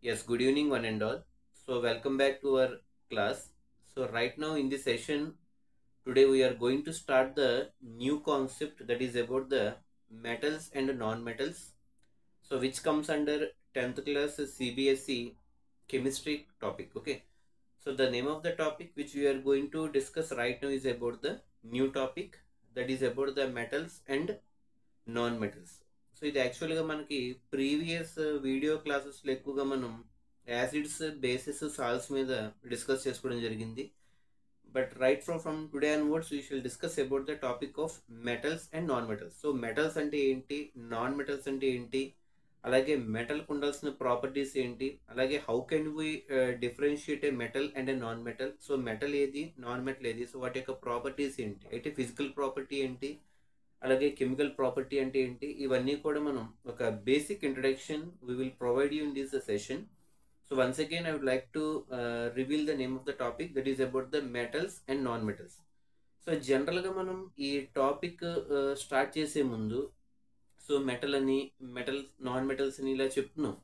Yes, good evening, one and all. So, welcome back to our class. So, right now in this session, today we are going to start the new concept that is about the metals and non-metals. So, which comes under 10th class CBSE chemistry topic. Okay. So, the name of the topic which we are going to discuss right now is about the new topic that is about the metals and non metals. So ఇది యాక్చువల్గా మనకి previous video క్లాసెస్లో ఎక్కువగా మనం acids bases salts మీద discuss చేసుకోవడం జరిగింది. But right from today onwards we షిల్ discuss about the topic of metals and non metals. So metals అంటే ఏంటి, నాన్ మెటల్స్ అంటే ఏంటి, అలాగే మెటల్కి ఉండాల్సిన ప్రాపర్టీస్ ఏంటి, అలాగే how can we differentiate A metal and A non metal. So metal ఏది, non metal ఏది, సో వాటి యొక్క ప్రాపర్టీస్ ఏంటి, అయితే ఫిజికల్ ప్రాపర్టీ ఏంటి, అలాగే కెమికల్ ప్రాపర్టీ అంటే ఏంటి, ఇవన్నీ కూడా మనం ఒక basic introduction we will provide you in this session. So once again I would like to reveal the name of the topic that is about the metals and non metals. So జనరల్గా మనం ఈ topic start చేసే ముందు so metal అని, metals, non metals అని ఇలా చెప్తున్నాం.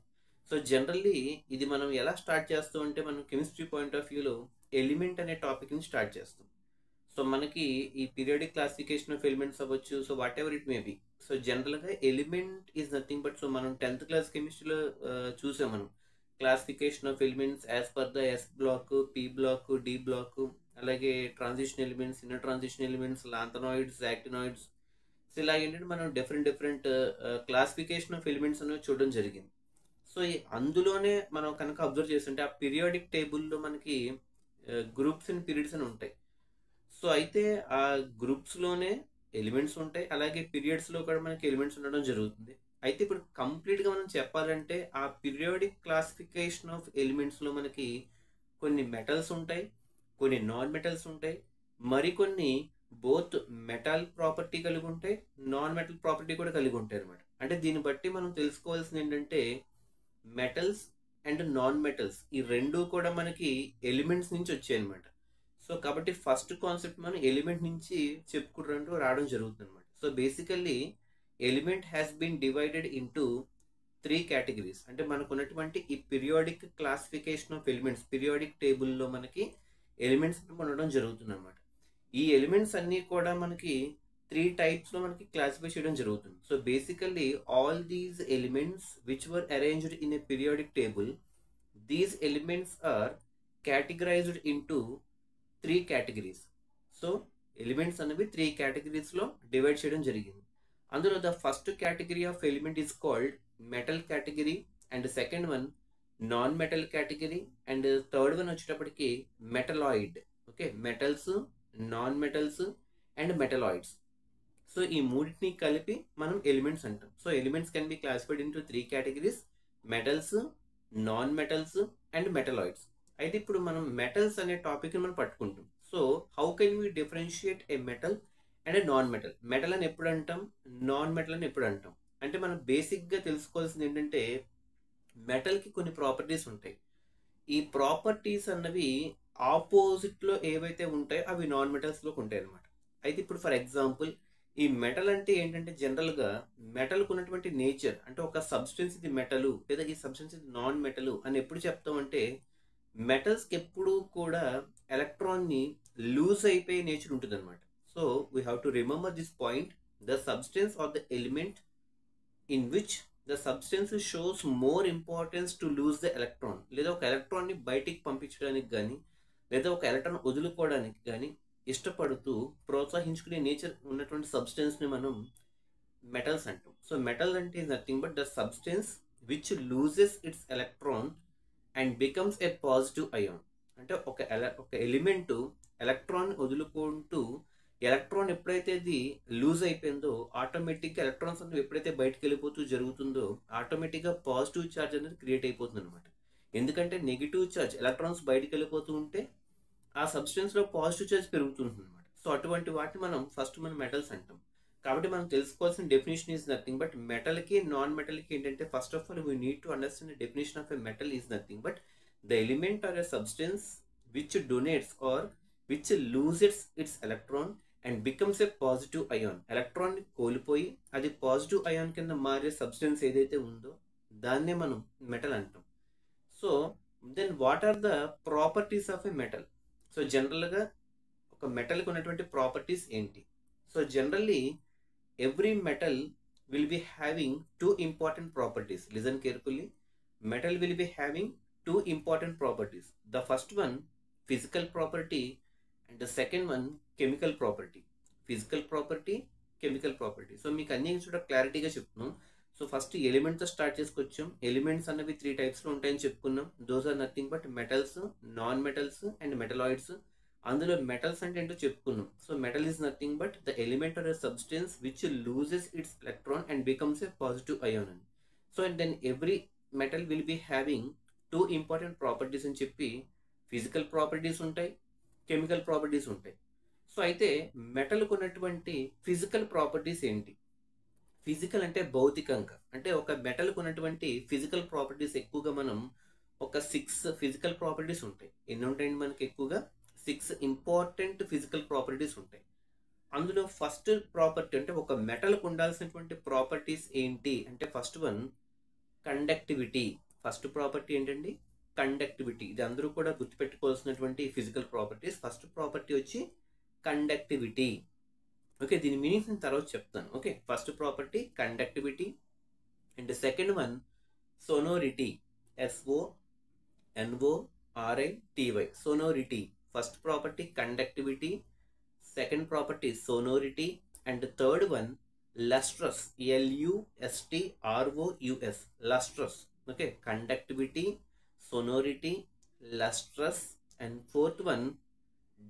So generally ఇది మనం ఎలా స్టార్ట్ చేస్తాం అంటే మనం కెమిస్ట్రీ పాయింట్ ఆఫ్ వ్యూలో ఎలిమెంట్ అనే టాపిక్ని స్టార్ట్ చేస్తాం. సో మనకి ఈ పీరియాడిక్ క్లాసిఫికేషన్ ఆఫ్ ఎలిమెంట్స్ అవ్వచ్చు, so whatever it may be. So జనరల్గా element is nothing but, so మనం 10th క్లాస్ కెమిస్ట్రీలో చూసాం మనం classification of elements as per the S block, P block, D block, అలాగే transition elements, inner transition elements, lanthanoids, actinoids. So ఇలా ఏంటంటే మనం different classification of elements అనేవి చూడడం జరిగింది. సో అందులోనే మనం కనుక అబ్జర్వ్ చేస్తుంటే ఆ పీరియాడిక్ టేబుల్లో మనకి గ్రూప్స్ అండ్ పీరియడ్స్ అని ఉంటాయి. సో అయితే ఆ గ్రూప్స్లోనే ఎలిమెంట్స్ ఉంటాయి, అలాగే పీరియడ్స్లో కూడా మనకి ఎలిమెంట్స్ ఉండడం జరుగుతుంది. అయితే ఇప్పుడు కంప్లీట్గా మనం చెప్పాలంటే ఆ పీరియాడిక్ క్లాసిఫికేషన్ ఆఫ్ ఎలిమెంట్స్లో మనకి కొన్ని మెటల్స్ ఉంటాయి, కొన్ని నాన్ మెటల్స్ ఉంటాయి, మరికొన్ని బోత్ మెటల్ ప్రాపర్టీ కలిగి ఉంటాయి, నాన్ మెటల్ ప్రాపర్టీ కూడా కలిగి ఉంటాయి అనమాట. అంటే దీన్ని బట్టి మనం తెలుసుకోవాల్సింది ఏంటంటే మెటల్స్ అండ్ నాన్ మెటల్స్ ఈ రెండు కూడా మనకి ఎలిమెంట్స్ నుంచి వచ్చాయి అనమాట. సో కాబట్టి ఫస్ట్ కాన్సెప్ట్ మనం ఎలిమెంట్ నుంచి చెప్పుకుంటూ రావడం జరుగుతుంది అనమాట. So basically element has been divided into 3 categories. అంటే మనకు ఉన్నటువంటి ఈ periodic classification of elements, periodic టేబుల్లో మనకి ఎలిమెంట్స్ ఉండడం జరుగుతుంది అనమాట. ఈ ఎలిమెంట్స్ అన్నీ కూడా మనకి 3 టైప్స్లో మనకి క్లాసిఫై చేయడం జరుగుతుంది. So basically all these elements which were arranged in a periodic table, these elements are categorised into 3 categories. So elements అనేవి 3 కేటగిరీస్లో డివైడ్ చేయడం జరిగింది. అందులో the first category of element is called metal category, and second one non metal category, and third one వచ్చేటప్పటికి metalloid. Okay, metals, non metals and metalloids. So ఈ మూడింటిని కలిపి మనం ఎలిమెంట్స్ అంటాం. So elements can be classified into 3 categories: metals, non metals and metalloids. అయితే ఇప్పుడు మనం metals అనే టాపిక్ మనం పట్టుకుంటాం. So how can we differentiate A metal and A non metal. Metal అని ఎప్పుడు అంటాం, నాన్ మెటల్ అని ఎప్పుడు అంటాం అంటే మనం బేసిక్గా తెలుసుకోవాల్సింది ఏంటంటే మెటల్కి కొన్ని ప్రాపర్టీస్ ఉంటాయి. ఈ ప్రాపర్టీస్ అన్నవి ఆపోజిట్లో ఏవైతే ఉంటాయో అవి నాన్ మెటల్స్లోకి ఉంటాయి అనమాట. అయితే ఇప్పుడు ఫర్ ఎగ్జాంపుల్ ఈ మెటల్ అంటే ఏంటంటే జనరల్గా మెటల్కి ఉన్నటువంటి నేచర్, అంటే ఒక సబ్స్టెన్స్ ఇది మెటలు లేదా ఈ సబ్స్టెన్స్ ఇది నాన్ మెటలు అని ఎప్పుడు చెప్తామంటే మెటల్స్కి ఎప్పుడు కూడా ఎలక్ట్రాన్ని లూజ్ అయిపోయే నేచర్ ఉంటుంది అనమాట. So we have to remember this point: the substance or the element in which the substance shows more importance to lose the electron. లేదా ఒక ఎలక్ట్రాన్ని బయటికి పంపించడానికి కానీ లేదా ఒక ఎలక్ట్రాన్ వదులుకోవడానికి కానీ ఇష్టపడుతూ ప్రోత్సహించుకునే నేచర్ ఉన్నటువంటి సబ్స్టెన్స్ని మనం మెటల్స్ అంటాం. సో మెటల్ అంటే is nothing but the substance which loses its electron and becomes a positive ion. అంటే ఒక ఎలిమెంటు ఎలక్ట్రాన్ వదులుకుంటూ ఎలక్ట్రాన్ ఎప్పుడైతే అది లూజ్ అయిపోయిందో ఆటోమేటిక్గా ఎలక్ట్రాన్స్ అనేవి ఎప్పుడైతే బయటకు వెళ్ళిపోతూ జరుగుతుందో ఆటోమేటిక్గా పాజిటివ్ ఛార్జ్ అనేది క్రియేట్ అయిపోతుంది అనమాట. ఎందుకంటే నెగిటివ్ ఛార్జ్ ఎలక్ట్రాన్స్ బయటకు వెళ్ళిపోతూ ఉంటే ఆ సబ్స్టెన్స్లో పాజిటివ్ ఛార్జ్ పెరుగుతుంది అనమాట. సో అటువంటి వాటిని మనం మెటల్స్ అంటాం. కాబట్టి మనం తెలుసుకోవాల్సిన డెఫినేషన్ ఈజ్ నథింగ్ బట్ మెటల్కి నాన్ మెటల్కి ఏంటంటే first of all we need to understand the definition of a metal is nothing but the element or a substance which donates or which loses its electron and becomes a positive ion. ఎలక్ట్రాన్ని కోల్పోయి అది positive ion కింద మారే substance ఏదైతే ఉందో దాన్నే మనం metal అంటాం. So then what are the properties of a metal? So జనరల్గా ఒక మెటల్కి ఉన్నటువంటి ప్రాపర్టీస్ ఏంటి? So generally every metal will be having two important properties. Listen carefully. Metal will be having two important properties. The first one, physical property, and the second one, chemical property. Physical property, chemical property. So మీకు అన్ని కూడా క్లారిటీగా చెప్తున్నాం. So first ఎలిమెంట్తో start చేసుకొచ్చాం. Elements అన్నవి 3 టైప్స్లో ఉంటాయని చెప్పుకున్నాం. Those are nothing but metals, non metals and metalloids. అందులో మెటల్స్ అంటే ఏంటో చెప్పుకున్నాం. So metal is nothing but the element or a substance which loses its electron and becomes a positive ion అని. So and then every metal will be having 2 important properties అని చెప్పి, physical properties ఉంటాయి, chemical properties ఉంటాయి. So అయితే మెటల్కు ఉన్నటువంటి physical properties ఏంటి? Physical అంటే భౌతికంగా, అంటే ఒక మెటల్కు ఉన్నటువంటి ఫిజికల్ ప్రాపర్టీస్ ఎక్కువగా మనం ఒక 6 ఫిజికల్ ప్రాపర్టీస్ ఉంటాయి. ఎన్ని ఉంటాయండి మనకి? ఎక్కువగా 6 ఇంపార్టెంట్ ఫిజికల్ ప్రాపర్టీస్ ఉంటాయి. అందులో ఫస్ట్ ప్రాపర్టీ అంటే ఒక మెటల్కు ఉండాల్సినటువంటి ప్రాపర్టీస్ ఏంటి అంటే first one conductivity. First property ఏంటండి? కండక్టివిటీ. ఇది అందరూ కూడా గుర్తుపెట్టుకోవాల్సినటువంటి ఫిజికల్ ప్రాపర్టీస్. ఫస్ట్ ప్రాపర్టీ వచ్చి కండక్టివిటీ. ఓకే, దీని మీనింగ్స్ నేను తర్వాత చెప్తాను. Okay, first property conductivity and second one sonority. SONORITY. Sonority. First property conductivity, second property sonority and third one lustrous. LUSTROUS. Lustrous. Okay, conductivity, sonority, lustrous, and fourth one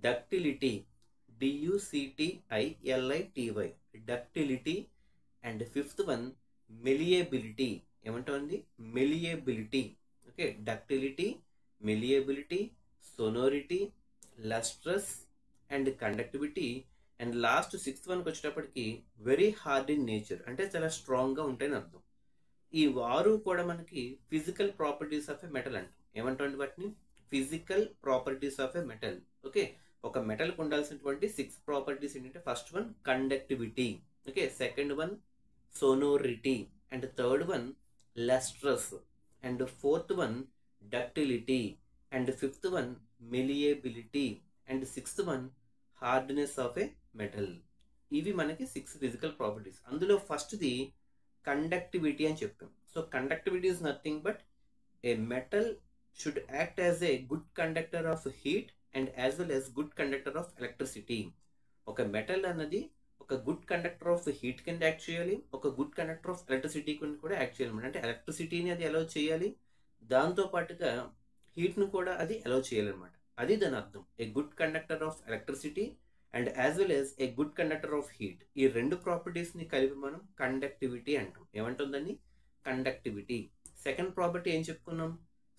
ductility. DUCTILITY. ductility. And fifth one malleability. ఏమంటుంది? malleability. Okay, ductility, malleability, sonority, lustrous and conductivity. And last 6th వన్కి వచ్చేటప్పటికి very hard in nature, అంటే చాలా స్ట్రాంగ్గా ఉంటాయని అర్థం. ఈ 6 కూడా మనకి physical properties of a metal అంటాం. ఏమంటాం వాటిని? Physical properties of a metal. Okay, ఒక మెటల్కి ఉండాల్సినటువంటి 6 ప్రాపర్టీస్ ఏంటంటే first one conductivity, okay, second one sonority and third one lustrous and fourth one ductility and fifth one malleability and sixth one hardness of a metal. ఇవి మనకి 6 physical properties. అందులో ఫస్ట్ది conductivity అని చెప్పాం. So conductivity is nothing but A metal should act as a good conductor of heat and as well as good conductor of electricity. ఒక metal అన్నది ఒక good conductor of heat కింద act చేయాలి, ఒక గుడ్ కండక్టర్ ఆఫ్ ఎలక్ట్రిసిటీ కింద కూడా act చేయాలి. అంటే ఎలక్ట్రిసిటీని అది అలౌ చేయాలి, దాంతో పాటుగా హీట్ను కూడా అది అలౌ చేయాలన్నమాట. అది దాని అర్థం. A good conductor of electricity and as well as a good conductor of heat. ఈ 2 ప్రాపర్టీస్ని కలిపి మనం కండక్టివిటీ అంటాం. ఏమంటుందని? కండక్టివిటీ. సెకండ్ ప్రాపర్టీ ఏం చెప్పుకున్నాం?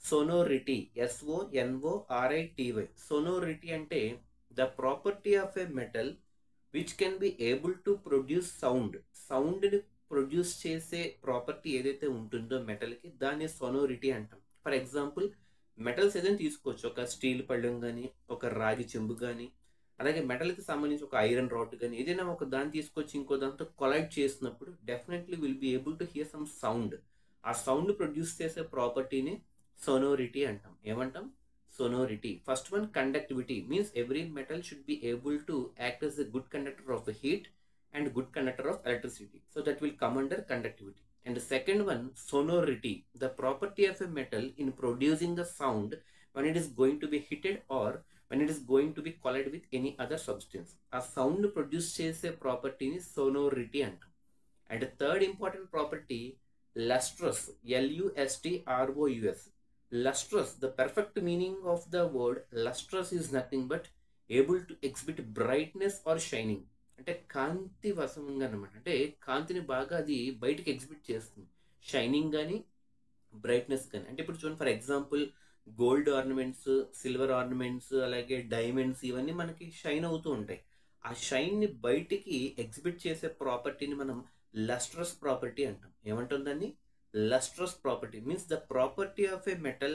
సోనోరిటీ. SONORITY. సోనోరిటీ అంటే the property of a metal which can be able to produce sound. సౌండ్ని produce చేసే property ఏదైతే ఉంటుందో మెటల్కి, దాన్ని సోనోరిటీ అంటాం. ఫర్ ఎగ్జాంపుల్ మెటల్స్ ఏదైనా తీసుకోవచ్చు, ఒక స్టీల్ పళ్ళెం కానీ, ఒక రాగి చెంబు కానీ, అలాగే మెటల్కి సంబంధించి ఒక ఐరన్ రాడ్ కానీ, ఏదైనా ఒక దాన్ని తీసుకొచ్చి ఇంకో దాంతో కొలైడ్ చేసినప్పుడు definitely will be able to hear some sound. ఆ సౌండ్ ప్రొడ్యూస్ చేసే ప్రాపర్టీని సోనోరిటీ అంటాం. ఏమంటాం? sonority. First one conductivity means every metal should be able to act as a good conductor of heat and good conductor of electricity. So that will come under conductivity. And the second one sonority, the property of a metal in producing the sound when it is going to be heated or when it is going to be collide with any other substance. A sound produce chese property is sonority antam. And the third important property lustrous. LUSTROUS. Lustrous, the perfect meaning of the word lustrous is nothing but able to exhibit brightness or shining. అంటే కాంతి వశంగా అనమాట. అంటే కాంతిని బాగా అది బయటకు exhibit చేస్తుంది, shining కానీ brightness కానీ. అంటే ఇప్పుడు చూడండి, for example gold ornaments, silver ornaments, అలాగే డైమండ్స్, ఇవన్నీ మనకి షైన్ అవుతూ ఉంటాయి. ఆ షైన్ని బయటికి ఎగ్జిబిట్ చేసే ప్రాపర్టీని మనం లస్ట్రస్ ప్రాపర్టీ అంటాం. ఏమంటాం దాన్ని? lustrous property means the property of a metal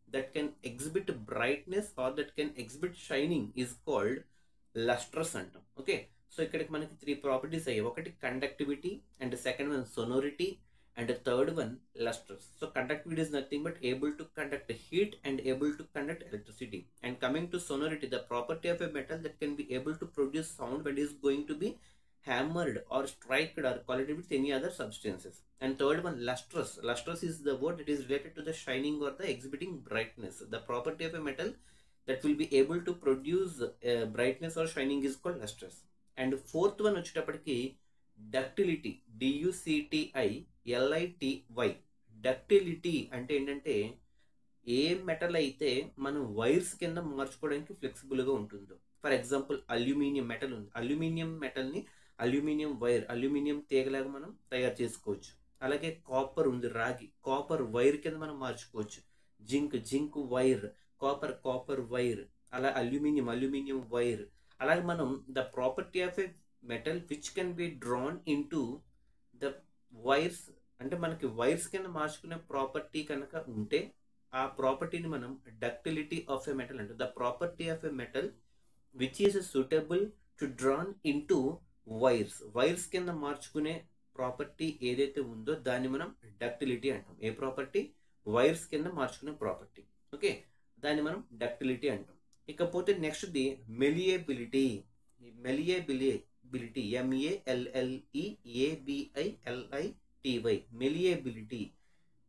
that can exhibit brightness or that can exhibit shining is called lustrous antam. Okay, so ikkadiki manaki 3 properties ayya. Okati conductivity and second one sonority and the third one lustrous. So conductivity is nothing but able to conduct heat and able to conduct electricity. And coming to sonority, the property of a metal that can be able to produce sound when it is going to be hammered or struck or collided with any other substances. And third one lustrous. Lustrous is the word that is related to the shining or the exhibiting brightness. The property of a metal that will be able to produce brightness or shining is called lustrous. And fourth one వచ్చేటప్పటికి ductility, DUCTILITY. Ductility అంటే ఏంటంటే ఏ metal అయితే మనం wires కింద మార్చుకోవడానికి ఫ్లెక్సిబుల్గా ఉంటుందో. For example aluminium metal ఉంది, aluminium మెటల్ని aluminium wire, aluminium తీగలాగా మనం తయారు చేసుకోవచ్చు. అలాగే కాపర్ ఉంది, రాగి, కాపర్ వైర్ కింద మనం మార్చుకోవచ్చు. జింక్ వైర్, కాపర్ వైర్, అలా అల్యూమినియం వైర్. అలాగే మనం the property of a metal which can be drawn in to the wires, అంటే మనకి వైర్స్ కింద మార్చుకునే ప్రాపర్టీ కనుక ఉంటే ఆ ప్రాపర్టీని మనం డక్టిలిటీ ఆఫ్ ఎ మెటల్ అంటే the property of a metal which is suitable to drawn into wires కింద మార్చుకునే ప్రాపర్టీ ఏదైతే ఉందో దాన్ని మనం డక్టిలిటీ అంటాం. ఏ ప్రాపర్టీ? వైర్స్ కింద మార్చుకునే ప్రాపర్టీ. ఓకే, దాన్ని మనం డక్టిలిటీ అంటాం. ఇకపోతే నెక్స్ట్ది మెలియబిలిటీ. MELLEABILITY.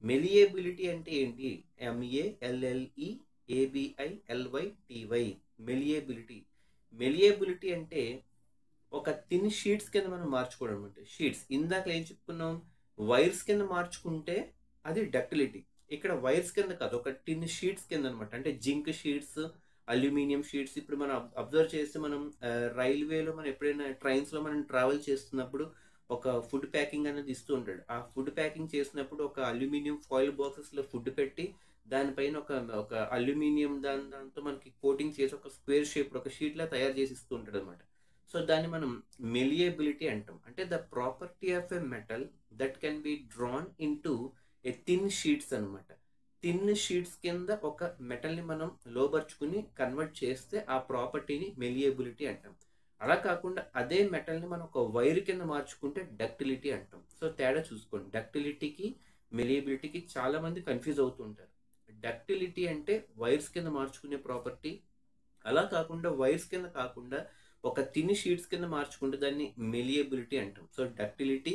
మెలియబిలిటీ అంటే ఏంటి? MELLEABILYTY. మెలియబిలిటీ అంటే ఒక థిన్ షీట్స్ కింద మనం మార్చుకోవడం అనమాట. షీట్స్ ఇందాక ఏం చెప్పుకున్నాం, వైర్స్ కింద మార్చుకుంటే అది డక్టిలిటీ. ఇక్కడ వైర్స్ కింద కాదు, ఒక టిన్ షీట్స్ కింద అనమాట. అంటే జింక్ షీట్స్, అల్యూమినియం షీట్స్. ఇప్పుడు మనం అబ్జర్వ్ చేస్తే మనం రైల్వేలో మనం ఎప్పుడైనా ట్రైన్స్లో మనం ట్రావెల్ చేస్తున్నప్పుడు ఒక ఫుడ్ ప్యాకింగ్ అనేది ఇస్తూ ఉంటాడు. ఆ ఫుడ్ ప్యాకింగ్ చేసినప్పుడు ఒక అల్యూమినియం ఫాయిల్ బాక్సెస్లో ఫుడ్ పెట్టి దానిపైన ఒక అల్యూమినియం దాంతో మనకి కోటింగ్ చేసి ఒక స్క్వేర్ షేప్ ఒక షీట్లా తయారు చేసి ఇస్తూ ఉంటాడు అనమాట. సో దాన్ని మనం మెలియబిలిటీ అంటాం. అంటే the property of a metal that can be drawn in to a thin sheets అనమాట. థిన్ షీట్స్ కింద ఒక మెటల్ని మనం లోబర్చుకుని కన్వర్ట్ చేస్తే ఆ ప్రాపర్టీని మెలియబిలిటీ అంటాం. అలా కాకుండా అదే మెటల్ని మనం ఒక వైర్ కింద మార్చుకుంటే డక్టిలిటీ అంటాం. సో తేడా చూసుకోండి, డక్టిలిటీకి మెలియబిలిటీకి చాలా మంది కన్ఫ్యూజ్ అవుతూ ఉంటారు. డక్టిలిటీ అంటే వైర్స్ కింద మార్చుకునే ప్రాపర్టీ, అలా కాకుండా వైర్స్ కింద కాకుండా ఒక థిన్ షీట్స్ కింద మార్చుకుంటే దాన్ని మెలియబిలిటీ అంటాం. సో డక్టిలిటీ,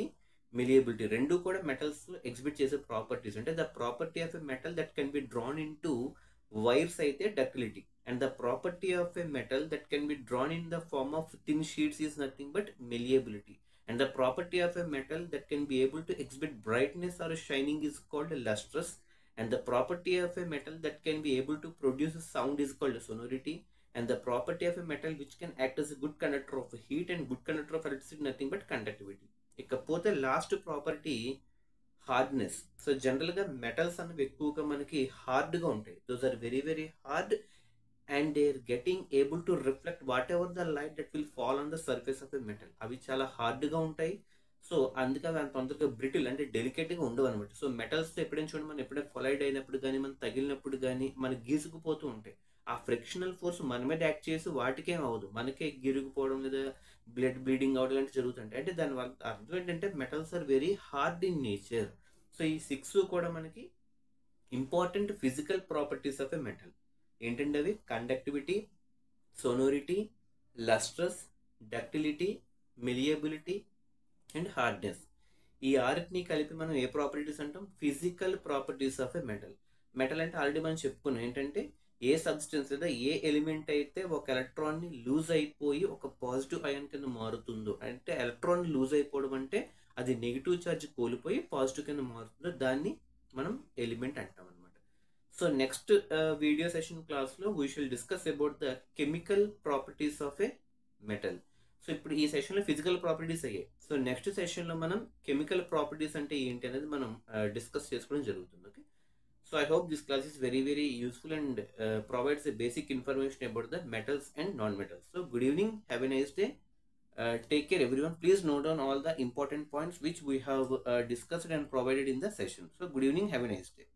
మెలియబిలిటీ రెండు కూడా మెటల్స్ ఎగ్జిబిట్ చేసే ప్రాపర్టీస్. అంటే the property of a metal that can be drawn into wires అయితే ductility, and the property of a metal that can be drawn in the form of thin sheets is nothing but malleability, and the property of a metal that can be able to exhibit brightness or shining is called lustrous, and the property of a metal that can be able to produce a sound is called sonority, and the property of a metal which can act as a good conductor of heat and good conductor of electricity nothing but conductivity. ఇకపోతే last property hardness. So జనరల్గా metals అనేవి ఎక్కువగా మనకి హార్డ్గా ఉంటాయి. Those are very very hard and they are getting able to reflect whatever the light that will fall on the surface of a metal. అవి చాలా హార్డ్గా ఉంటాయి. సో అందుకే అవి అంత తొందరగా బ్రిటిల్ అంటే డెలికేట్గా ఉండవు అనమాట. సో మెటల్స్తో ఎప్పుడైనా చూడండి, మనం ఎప్పుడైనా కొలైడ్ అయినప్పుడు కానీ మనం తగిలినప్పుడు కానీ మనకి గీసుకుపోతూ ఉంటాయి. ఆ ఫ్రిక్షనల్ ఫోర్స్ మన మీద యాక్ట్ చేసి వాటికేం అవ్వదు, మనకే గిరిగిపోవడం లేదా బ్లీడింగ్ అవడం లాంటివి జరుగుతుంటాయి. అంటే దానివల్ల అర్థం ఏంటంటే metals are very hard in nature. So ఈ 6 కూడా మనకి important physical properties of a metal. ఏంటంటే అవి conductivity, sonority, lustrous, ductility, malleability and hardness. ఈ ఆరిటిని కలిపి మనం ఏ ప్రాపర్టీస్ అంటాం? Physical properties of a metal. Metal అంటే ఆల్రెడీ మనం చెప్పుకున్నాం ఏంటంటే ఏ సబ్స్టెన్స్ లేదా ఏ ఎలిమెంట్ అయితే ఒక ఎలక్ట్రాన్ని లూజ్ అయిపోయి ఒక పాజిటివ్ అయాన్ కింద మారుతుందో, అంటే ఎలక్ట్రాన్ లూజ్ అయిపోవడం అంటే అది నెగిటివ్ ఛార్జ్ కోల్పోయి పాజిటివ్ కింద మారుతుందో దాన్ని మనం ఎలిమెంట్ అంటాం అనమాట. సో నెక్స్ట్ వీడియో సెషన్ క్లాస్లో we షిల్ discuss about the chemical properties of a metal. So ఇప్పుడు ఈ సెషన్లో ఫిజికల్ ప్రాపర్టీస్ అయ్యాయి. సో నెక్స్ట్ సెషన్లో మనం కెమికల్ ప్రాపర్టీస్ అంటే ఏంటి అనేది మనం డిస్కస్ చేసుకోవడం జరుగుతుంది. Okay, so I hope this class is very very useful and provides a basic information about the metals and non-metals. So good evening, have a nice day, take care everyone. Please note down all the important points which we have discussed and provided in the session. So good evening, have a nice day.